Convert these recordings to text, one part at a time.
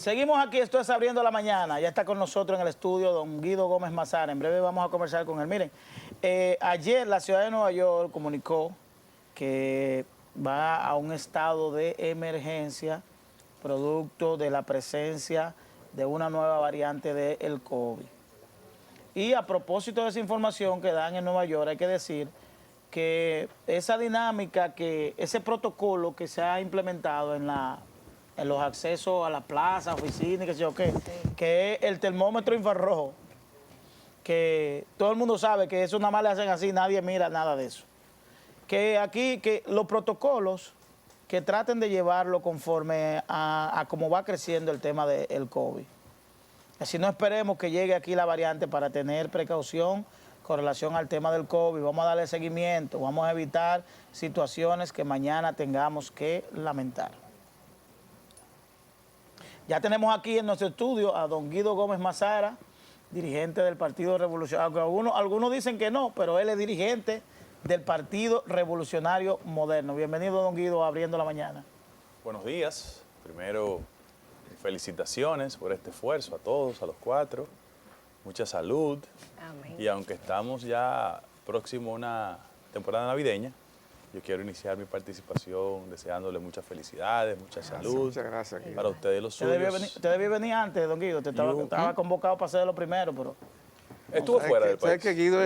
Seguimos aquí, esto es Abriendo la Mañana. Ya está con nosotros en el estudio don Guido Gómez Mazara. En breve vamos a conversar con él. Miren, ayer la ciudad de Nueva York comunicó que va a un estado de emergencia producto de la presencia de una nueva variante del COVID. Y a propósito de esa información que dan en Nueva York, hay que decir que esa dinámica, ese protocolo que se ha implementado en los accesos a la plaza, oficina, qué sé yo qué, que es el termómetro infrarrojo, que todo el mundo sabe que eso nada más le hacen así, nadie mira nada de eso. Que aquí, que los protocolos, que traten de llevarlo conforme a cómo va creciendo el tema del COVID. Así no esperemos que llegue aquí la variante para tener precaución con relación al tema del COVID. Vamos a darle seguimiento, vamos a evitar situaciones que mañana tengamos que lamentar. Ya tenemos aquí en nuestro estudio a don Guido Gómez Mazara, dirigente del Partido Revolucionario. Algunos dicen que no, pero él es dirigente del Partido Revolucionario Moderno. Bienvenido, don Guido, a Abriendo la Mañana. Buenos días. Primero, felicitaciones por este esfuerzo a todos, a los cuatro. Mucha salud. Amén. Y aunque estamos ya próximo a una temporada navideña, yo quiero iniciar mi participación deseándole muchas felicidades, mucha salud. Muchas gracias. Para ustedes y los suyos. Usted debió venir antes, don Guido. Estaba convocado para ser lo primero, pero... Estuvo fuera del país. ¿Sabes que Guido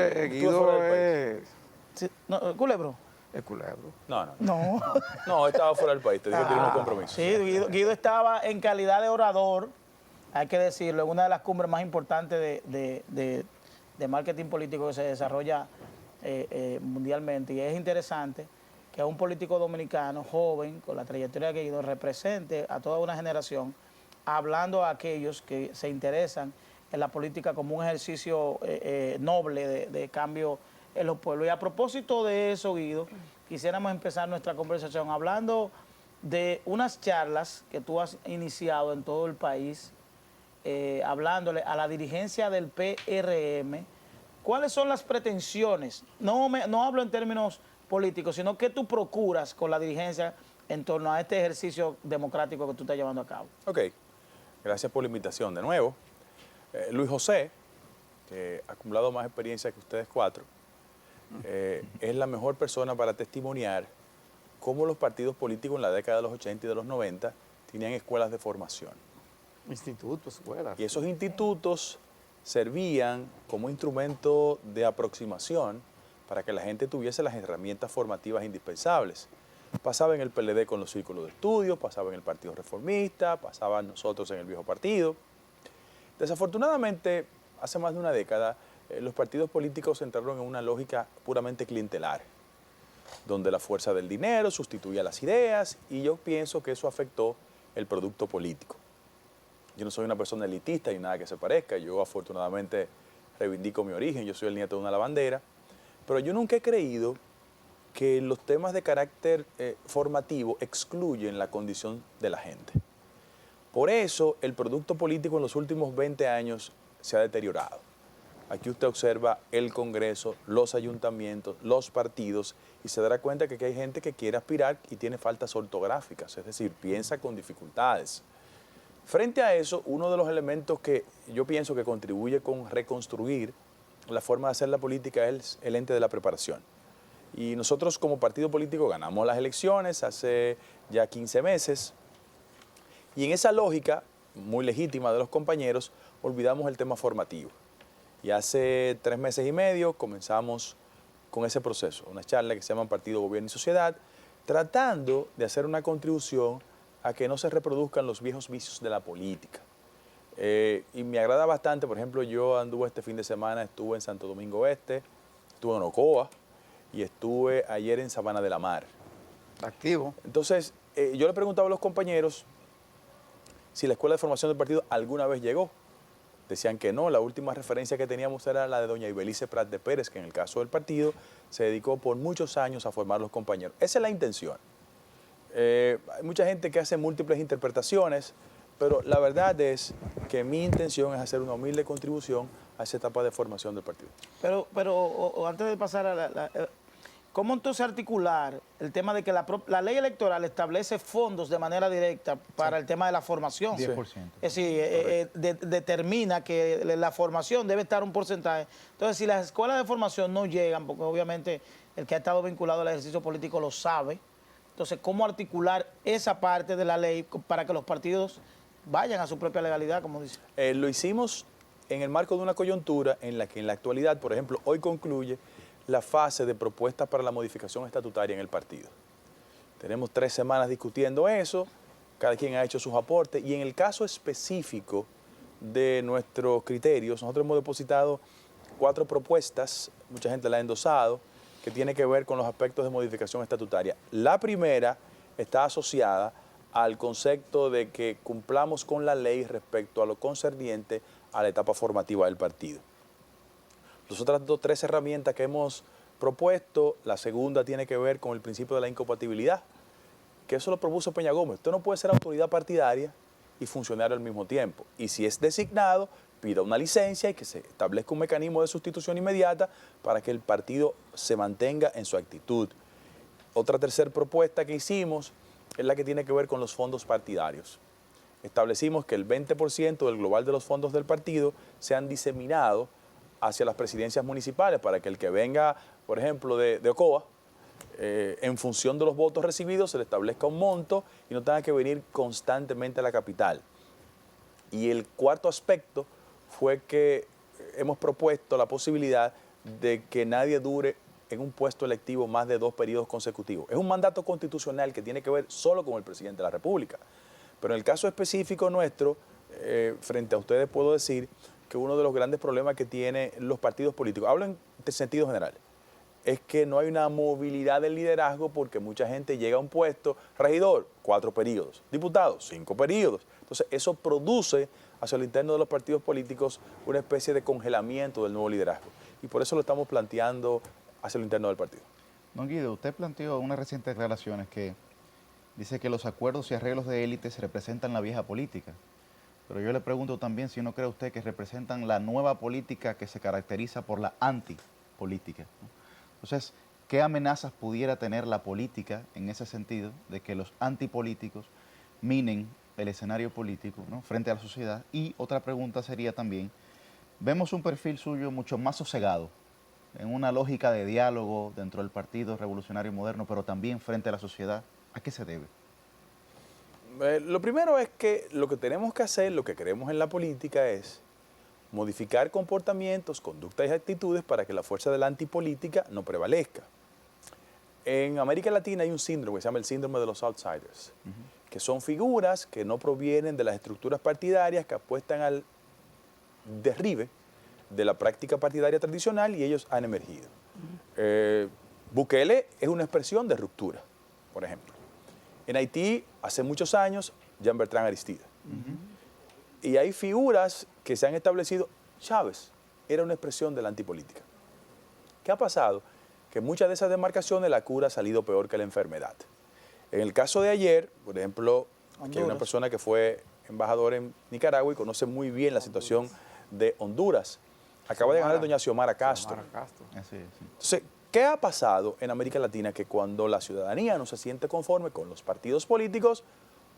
es Sí, no, Culebro. el culebro? No. No. Estaba fuera del país. Te dije que tiene unos compromisos. Sí, Guido estaba en calidad de orador, hay que decirlo, en una de las cumbres más importantes de marketing político que se desarrolla mundialmente. Y es interesante que un político dominicano joven, con la trayectoria que Guido, represente a toda una generación, hablando a aquellos que se interesan en la política como un ejercicio noble de cambio en los pueblos. Y a propósito de eso, Guido, quisiéramos empezar nuestra conversación hablando de unas charlas que tú has iniciado en todo el país, hablándole a la dirigencia del PRM. ¿Cuáles son las pretensiones? No hablo en términos políticos, sino que tú procuras con la dirigencia en torno a este ejercicio democrático que tú estás llevando a cabo. Ok, gracias por la invitación de nuevo. Luis José, que ha acumulado más experiencia que ustedes cuatro, es la mejor persona para testimoniar cómo los partidos políticos en la década de los 80 y de los 90 tenían escuelas de formación. Institutos, escuelas. Y esos institutos servían como instrumento de aproximación para que la gente tuviese las herramientas formativas indispensables. Pasaba en el PLD con los círculos de estudio, pasaba en el Partido Reformista, pasaba nosotros en el viejo partido. Desafortunadamente, hace más de una década, los partidos políticos entraron en una lógica puramente clientelar, donde la fuerza del dinero sustituía las ideas, y yo pienso que eso afectó el producto político. Yo no soy una persona elitista y nada que se parezca, yo afortunadamente reivindico mi origen, yo soy el nieto de una lavandera, pero yo nunca he creído que los temas de carácter formativo excluyen la condición de la gente. Por eso el producto político en los últimos 20 años se ha deteriorado. Aquí usted observa el Congreso, los ayuntamientos, los partidos, y se dará cuenta que aquí hay gente que quiere aspirar y tiene faltas ortográficas, es decir, piensa con dificultades. Frente a eso, uno de los elementos que yo pienso que contribuye con reconstruir la forma de hacer la política es el ente de la preparación. Y nosotros como partido político ganamos las elecciones hace ya 15 meses, y en esa lógica, muy legítima de los compañeros, olvidamos el tema formativo. Y hace 3 meses y medio comenzamos con ese proceso, una charla que se llama Partido, Gobierno y Sociedad, tratando de hacer una contribución a que no se reproduzcan los viejos vicios de la política. Y me agrada bastante, por ejemplo, yo anduve este fin de semana, estuve en Santo Domingo Este, estuve en Ocoa y estuve ayer en Sabana de la Mar. Activo. Entonces, yo le preguntaba a los compañeros si la escuela de formación del partido alguna vez llegó. Decían que no, la última referencia que teníamos era la de doña Ibelice Prat de Pérez, que en el caso del partido se dedicó por muchos años a formar los compañeros. Esa es la intención. Hay mucha gente que hace múltiples interpretaciones, pero la verdad es que mi intención es hacer una humilde contribución a esa etapa de formación del partido. Pero antes de pasar a ¿cómo entonces articular el tema de que la ley electoral establece fondos de manera directa para el tema de la formación. 10%. Es decir, determina que la formación debe estar un porcentaje. Entonces, si las escuelas de formación no llegan, porque obviamente el que ha estado vinculado al ejercicio político lo sabe, entonces, ¿cómo articular esa parte de la ley para que los partidos vayan a su propia legalidad, como dice? Lo hicimos en el marco de una coyuntura en la que en la actualidad, por ejemplo, hoy concluye la fase de propuestas para la modificación estatutaria en el partido. Tenemos 3 semanas discutiendo eso, cada quien ha hecho sus aportes y en el caso específico de nuestros criterios, nosotros hemos depositado 4 propuestas, mucha gente la ha endosado, que tiene que ver con los aspectos de modificación estatutaria. La primera está asociada al concepto de que cumplamos con la ley respecto a lo concerniente a la etapa formativa del partido. Las otras 3 herramientas que hemos propuesto, la segunda tiene que ver con el principio de la incompatibilidad, que eso lo propuso Peña Gómez. Usted no puede ser autoridad partidaria y funcionario al mismo tiempo. Y si es designado, pida una licencia y que se establezca un mecanismo de sustitución inmediata para que el partido se mantenga en su actitud. Otra tercera propuesta que hicimos es la que tiene que ver con los fondos partidarios. Establecimos que el 20% del global de los fondos del partido sean diseminados hacia las presidencias municipales para que el que venga, por ejemplo, de Ocoa, en función de los votos recibidos se le establezca un monto y no tenga que venir constantemente a la capital. Y el cuarto aspecto fue que hemos propuesto la posibilidad de que nadie dure en un puesto electivo más de 2 periodos consecutivos. Es un mandato constitucional que tiene que ver solo con el presidente de la República. Pero en el caso específico nuestro, frente a ustedes puedo decir que uno de los grandes problemas que tienen los partidos políticos, hablo en sentido general, es que no hay una movilidad del liderazgo porque mucha gente llega a un puesto, regidor, 4 periodos, diputado, 5 periodos. Entonces eso produce hacia el interno de los partidos políticos una especie de congelamiento del nuevo liderazgo. Y por eso lo estamos planteando hacia el interno del partido. Don Guido, usted planteó unas recientes declaraciones que dice que los acuerdos y arreglos de élites representan la vieja política. Pero yo le pregunto también si no cree usted que representan la nueva política que se caracteriza por la antipolítica, ¿no? Entonces, ¿qué amenazas pudiera tener la política en ese sentido de que los antipolíticos minen el escenario político, ¿no?, frente a la sociedad? Y otra pregunta sería también, vemos un perfil suyo mucho más sosegado, en una lógica de diálogo dentro del Partido Revolucionario Moderno, pero también frente a la sociedad. ¿A qué se debe? Lo primero es que lo que tenemos que hacer, lo que queremos en la política es modificar comportamientos, conductas y actitudes para que la fuerza de la antipolítica no prevalezca. En América Latina hay un síndrome que se llama el síndrome de los outsiders, que son figuras que no provienen de las estructuras partidarias, que apuestan al derribe de la práctica partidaria tradicional y ellos han emergido. Bukele es una expresión de ruptura, por ejemplo. En Haití, hace muchos años, Jean-Bertrand Aristide. Y hay figuras que se han establecido. Chávez era una expresión de la antipolítica. ¿Qué ha pasado? Que muchas de esas demarcaciones la cura ha salido peor que la enfermedad. En el caso de ayer, por ejemplo, aquí hay una persona que fue embajador en Nicaragua y conoce muy bien la situación de Honduras. Acaba de ganar doña Xiomara Castro. Así es, sí. Entonces, ¿qué ha pasado en América Latina? Que cuando la ciudadanía no se siente conforme con los partidos políticos,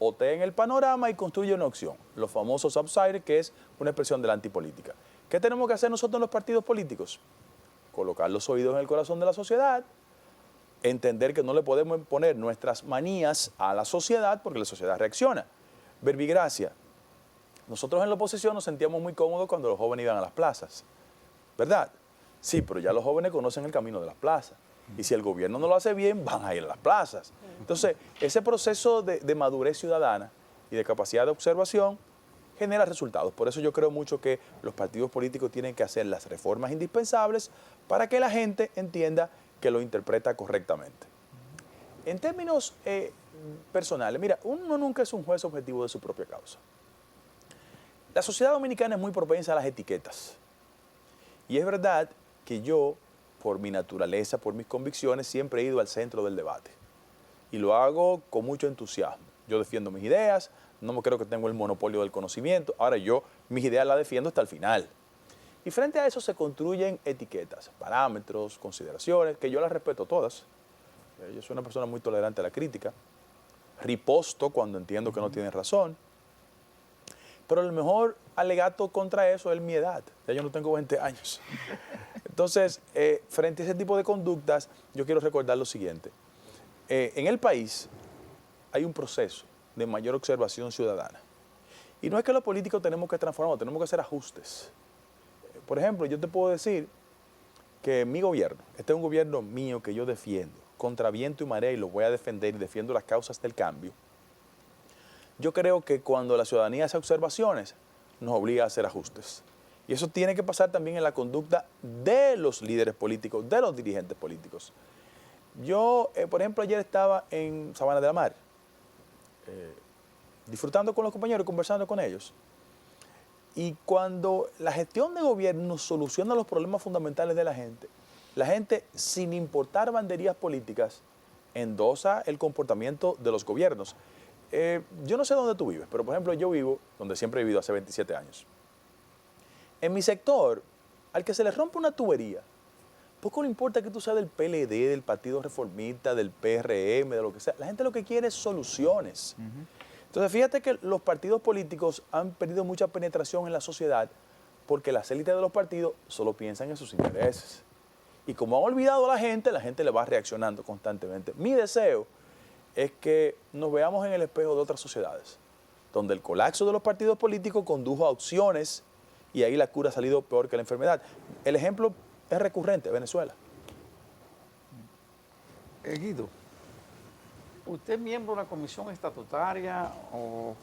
otea el panorama y construye una opción, los famosos outsiders, que es una expresión de la antipolítica. ¿Qué tenemos que hacer nosotros en los partidos políticos? Colocar los oídos en el corazón de la sociedad, entender que no le podemos imponer nuestras manías a la sociedad porque la sociedad reacciona. Verbigracia. Nosotros en la oposición nos sentíamos muy cómodos cuando los jóvenes iban a las plazas, ¿verdad? Sí, pero ya los jóvenes conocen el camino de las plazas. Y si el gobierno no lo hace bien, van a ir a las plazas. Entonces, ese proceso de madurez ciudadana y de capacidad de observación genera resultados. Por eso yo creo mucho que los partidos políticos tienen que hacer las reformas indispensables para que la gente entienda que lo interpreta correctamente. En términos personales, mira, uno nunca es un juez objetivo de su propia causa. La sociedad dominicana es muy propensa a las etiquetas. Y es verdad que yo, por mi naturaleza, por mis convicciones, siempre he ido al centro del debate. Y lo hago con mucho entusiasmo. Yo defiendo mis ideas, no me creo que tengo el monopolio del conocimiento. Ahora yo, mis ideas las defiendo hasta el final. Y frente a eso se construyen etiquetas, parámetros, consideraciones, que yo las respeto todas. Yo soy una persona muy tolerante a la crítica, riposto cuando entiendo que no tienen razón, pero el mejor alegato contra eso es mi edad. Ya yo no tengo 20 años. Entonces, frente a ese tipo de conductas, yo quiero recordar lo siguiente. En el país hay un proceso de mayor observación ciudadana. Y no es que los políticos tenemos que transformarnos, tenemos que hacer ajustes. Por ejemplo, yo te puedo decir que mi gobierno, este es un gobierno mío que yo defiendo, contra viento y marea, y lo voy a defender y defiendo las causas del cambio. Yo creo que cuando la ciudadanía hace observaciones, nos obliga a hacer ajustes. Y eso tiene que pasar también en la conducta de los líderes políticos, de los dirigentes políticos. Yo, por ejemplo, ayer estaba en Sabana de la Mar, disfrutando con los compañeros y conversando con ellos. Y cuando la gestión de gobierno soluciona los problemas fundamentales de la gente, sin importar banderías políticas, endosa el comportamiento de los gobiernos. Yo no sé dónde tú vives, pero por ejemplo yo vivo donde siempre he vivido hace 27 años. En mi sector, al que se le rompe una tubería, poco le importa que tú seas del PLD, del Partido Reformista, del PRM, de lo que sea. La gente lo que quiere es soluciones. Entonces fíjate que los partidos políticos han perdido mucha penetración en la sociedad porque las élites de los partidos solo piensan en sus intereses. Y como han olvidado a la gente le va reaccionando constantemente. Mi deseo es que nos veamos en el espejo de otras sociedades, donde el colapso de los partidos políticos condujo a opciones y ahí la cura ha salido peor que la enfermedad. El ejemplo es recurrente, Venezuela. Guido, ¿usted es miembro de una comisión estatutaria o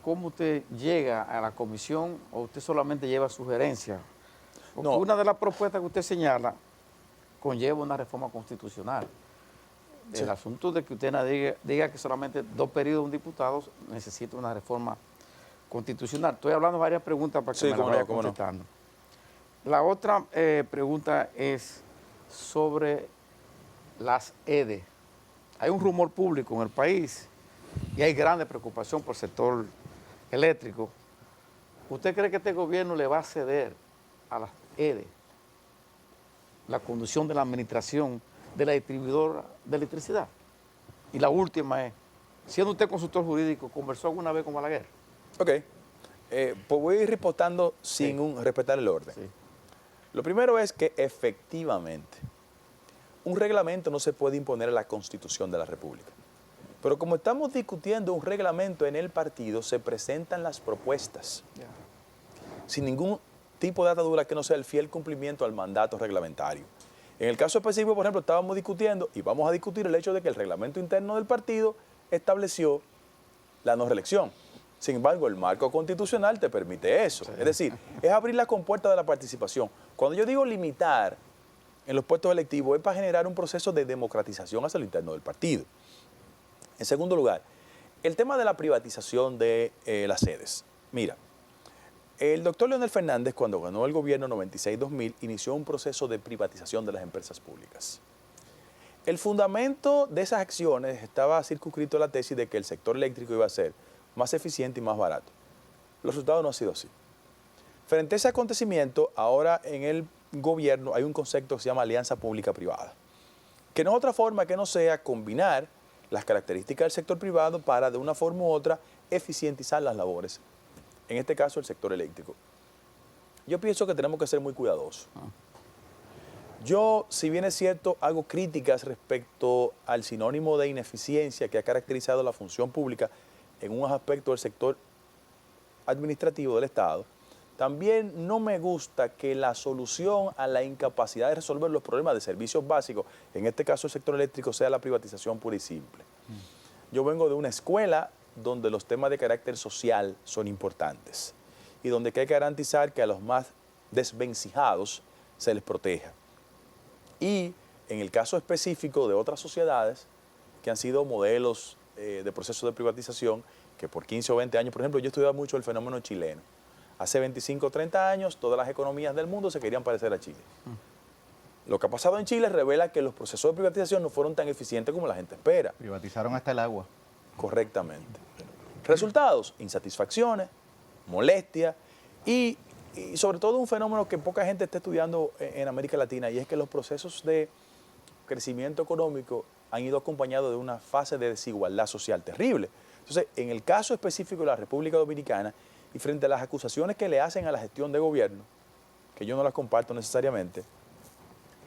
cómo usted llega a la comisión o usted solamente lleva sugerencias? Porque No. una de las propuestas que usted señala conlleva una reforma constitucional. Sí. El asunto de que usted diga que solamente 2 periodos de un diputado necesita una reforma constitucional. Estoy hablando de varias preguntas para que Sí, me las cómo no, vaya cómo no. contestando. La otra pregunta es sobre las EDE. Hay un rumor público en el país y hay grande preocupación por el sector eléctrico. ¿Usted cree que este gobierno le va a ceder a las EDE la conducción de la administración de la distribuidora de electricidad? Y la última es, siendo usted consultor jurídico, ¿conversó alguna vez con Balaguer? Ok, pues voy a ir reportando sin respetar el orden. Sí. Lo primero es que efectivamente un reglamento no se puede imponer a la Constitución de la República. Pero como estamos discutiendo un reglamento en el partido, se presentan las propuestas sin ningún tipo de atadura que no sea el fiel cumplimiento al mandato reglamentario. En el caso específico, por ejemplo, estábamos discutiendo y vamos a discutir el hecho de que el reglamento interno del partido estableció la no reelección. Sin embargo, el marco constitucional te permite eso. Sí. Es decir, es abrir la compuerta de la participación. Cuando yo digo limitar en los puestos electivos es para generar un proceso de democratización hacia el interno del partido. En segundo lugar, el tema de la privatización de las sedes. Mira, el doctor Leonel Fernández, cuando ganó el gobierno 96-2000, inició un proceso de privatización de las empresas públicas. El fundamento de esas acciones estaba circunscrito a la tesis de que el sector eléctrico iba a ser más eficiente y más barato. Los resultados no han sido así. Frente a ese acontecimiento, ahora en el gobierno hay un concepto que se llama alianza pública-privada, que no es otra forma que no sea combinar las características del sector privado para de una forma u otra eficientizar las labores, en este caso el sector eléctrico. Yo pienso que tenemos que ser muy cuidadosos. Yo, si bien es cierto, hago críticas respecto al sinónimo de ineficiencia que ha caracterizado la función pública en un aspecto del sector administrativo del Estado, también no me gusta que la solución a la incapacidad de resolver los problemas de servicios básicos, en este caso el sector eléctrico, sea la privatización pura y simple. Yo vengo de una escuela donde los temas de carácter social son importantes y donde hay que garantizar que a los más desvencijados se les proteja. Y en el caso específico de otras sociedades que han sido modelos de proceso de privatización, que por 15 o 20 años, por ejemplo, yo he estudiado mucho el fenómeno chileno. Hace 25 o 30 años, todas las economías del mundo se querían parecer a Chile. Lo que ha pasado en Chile revela que los procesos de privatización no fueron tan eficientes como la gente espera. Privatizaron hasta el agua. Correctamente. Resultados, insatisfacciones, molestia y sobre todo un fenómeno que poca gente está estudiando en América Latina, y es que los procesos de crecimiento económico han ido acompañados de una fase de desigualdad social terrible. Entonces, en el caso específico de la República Dominicana y frente a las acusaciones que le hacen a la gestión de gobierno, que yo no las comparto necesariamente,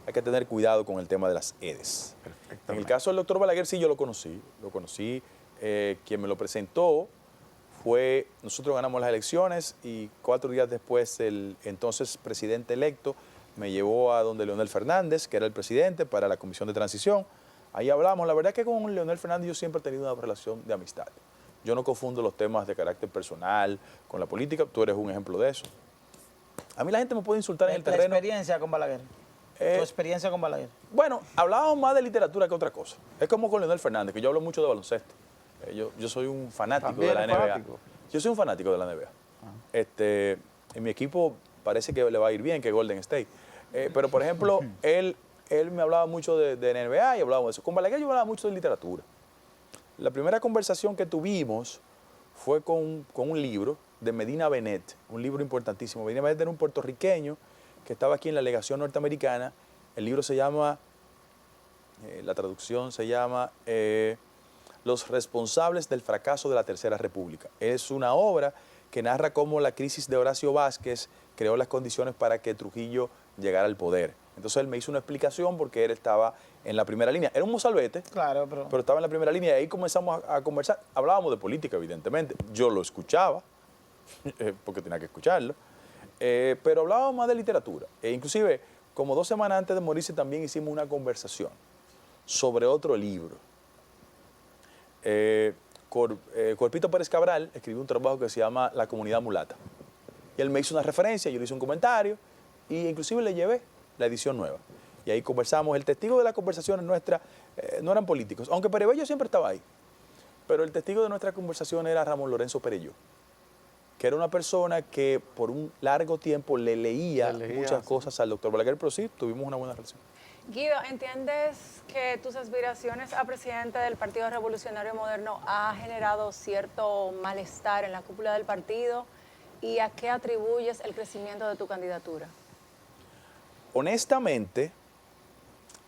hay que tener cuidado con el tema de las EDES. En el caso del doctor Balaguer sí yo lo conocí, quien me lo presentó fue, nosotros ganamos las elecciones y 4 días después el entonces presidente electo me llevó a donde Leonel Fernández, que era el presidente, para la comisión de transición. Ahí hablamos, la verdad es que con Leonel Fernández yo siempre he tenido una relación de amistad. Yo no confundo los temas de carácter personal con la política, tú eres un ejemplo de eso. A mí la gente me puede insultar en el terreno. ¿Tu experiencia con Balaguer? ¿Tu experiencia con Balaguer? Bueno, hablábamos más de literatura que otra cosa. Es como con Leonel Fernández, que yo hablo mucho de baloncesto. Yo soy un fanático de la NBA. Fanático. Yo soy un fanático de la NBA. En mi equipo parece que le va a ir bien, que Golden State. Pero, por ejemplo, él me hablaba mucho de NBA y hablábamos de eso. Con Balaguer yo hablaba mucho de literatura. La primera conversación que tuvimos fue con un libro de Medina Benet, un libro importantísimo. Medina Benet era un puertorriqueño que estaba aquí en la legación norteamericana. El libro se llama, la traducción se llama Los responsables del fracaso de la Tercera República. Es una obra que narra cómo la crisis de Horacio Vázquez creó las condiciones para que Trujillo llegara al poder. Entonces él me hizo una explicación porque él estaba en la primera línea. Era un mozalbete, Claro, pero estaba en la primera línea y ahí comenzamos a conversar. Hablábamos de política, evidentemente. Yo lo escuchaba, porque tenía que escucharlo, pero hablábamos más de literatura. Inclusive, como 2 semanas antes de morirse, también hicimos una conversación sobre otro libro. Corpito Pérez Cabral escribió un trabajo que se llama La Comunidad Mulata. Y él me hizo una referencia, yo le hice un comentario, y inclusive le llevé la edición nueva. Y ahí conversamos. El testigo de las conversaciones nuestras no eran políticos, aunque Perebello siempre estaba ahí. Pero el testigo de nuestra conversación era Ramón Lorenzo Perelló, que era una persona que por un largo tiempo le leía muchas cosas al doctor Balaguer, pero sí, tuvimos una buena relación. Guido, ¿entiendes que tus aspiraciones a presidente del Partido Revolucionario Moderno ha generado cierto malestar en la cúpula del partido? ¿Y a qué atribuyes el crecimiento de tu candidatura? Honestamente,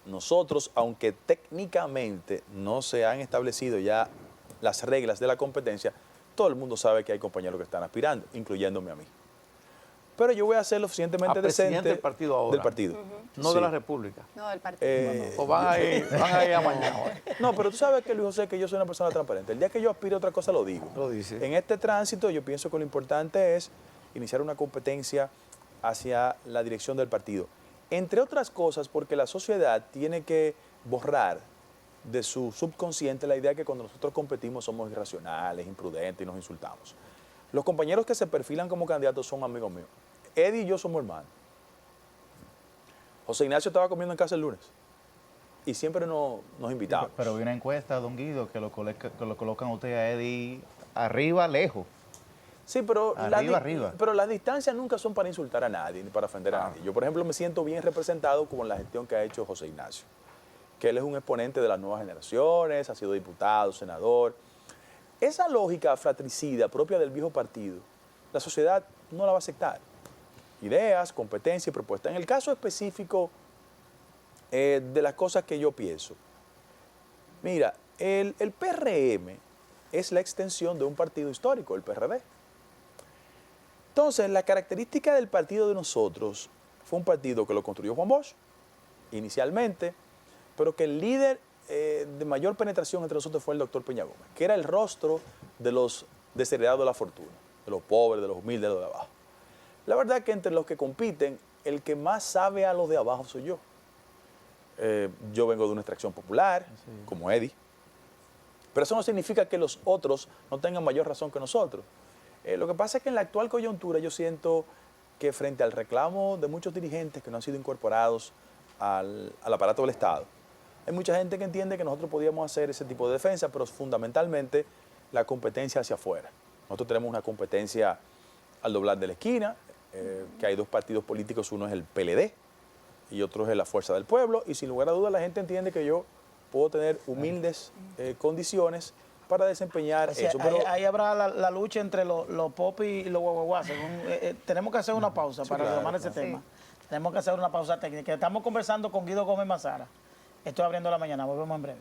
nosotros, aunque técnicamente no se han establecido ya las reglas de la competencia, todo el mundo sabe que hay compañeros que están aspirando, incluyéndome a mí. Pero yo voy a ser lo suficientemente decente presidente del partido ahora. Del partido. No Sí. de la República. No, del partido. O van a ir a mañana. No, pero tú sabes que, Luis José, que yo soy una persona transparente. El día que yo aspire a otra cosa, lo digo. Lo dice. En este tránsito, yo pienso que lo importante es iniciar una competencia hacia la dirección del partido. Entre otras cosas, porque la sociedad tiene que borrar de su subconsciente la idea que cuando nosotros competimos somos irracionales, imprudentes y nos insultamos. Los compañeros que se perfilan como candidatos son amigos míos. Eddie y yo somos hermanos. José Ignacio estaba comiendo en casa el lunes y siempre nos invitaba. Pero vi una encuesta, don Guido, que lo colocan a usted a Eddie arriba, lejos. Sí, pero, Arriba. pero las distancias nunca son para insultar a nadie ni para ofender a nadie. Yo, por ejemplo, me siento bien representado con la gestión que ha hecho José Ignacio, que él es un exponente de las nuevas generaciones, ha sido diputado, senador. Esa lógica fratricida propia del viejo partido, la sociedad no la va a aceptar. Ideas, competencia y propuestas. En el caso específico de las cosas que yo pienso, mira, el PRM es la extensión de un partido histórico, el PRD. Entonces, la característica del partido de nosotros fue un partido que lo construyó Juan Bosch, inicialmente, pero que el líder de mayor penetración entre nosotros fue el doctor Peña Gómez, que era el rostro de los desheredados de la fortuna, de los pobres, de los humildes, de los de abajo. La verdad es que entre los que compiten, el que más sabe a los de abajo soy yo. Yo vengo de una extracción popular, como Eddie, pero eso no significa que los otros no tengan mayor razón que nosotros. Lo que pasa es que en la actual coyuntura yo siento que frente al reclamo de muchos dirigentes que no han sido incorporados al aparato del Estado, hay mucha gente que entiende que nosotros podíamos hacer ese tipo de defensa, pero fundamentalmente la competencia hacia afuera. Nosotros tenemos una competencia al doblar de la esquina, que hay 2 partidos políticos, uno es el PLD y otro es la Fuerza del Pueblo, y sin lugar a dudas la gente entiende que yo puedo tener humildes condiciones para desempeñar eso. Pero ahí habrá la lucha entre los popis y los guaguaguas. Tenemos que hacer una pausa para retomar ese tema. Tenemos que hacer una pausa técnica. Estamos conversando con Guido Gómez Mazara, Estoy abriendo la mañana, volvemos en breve.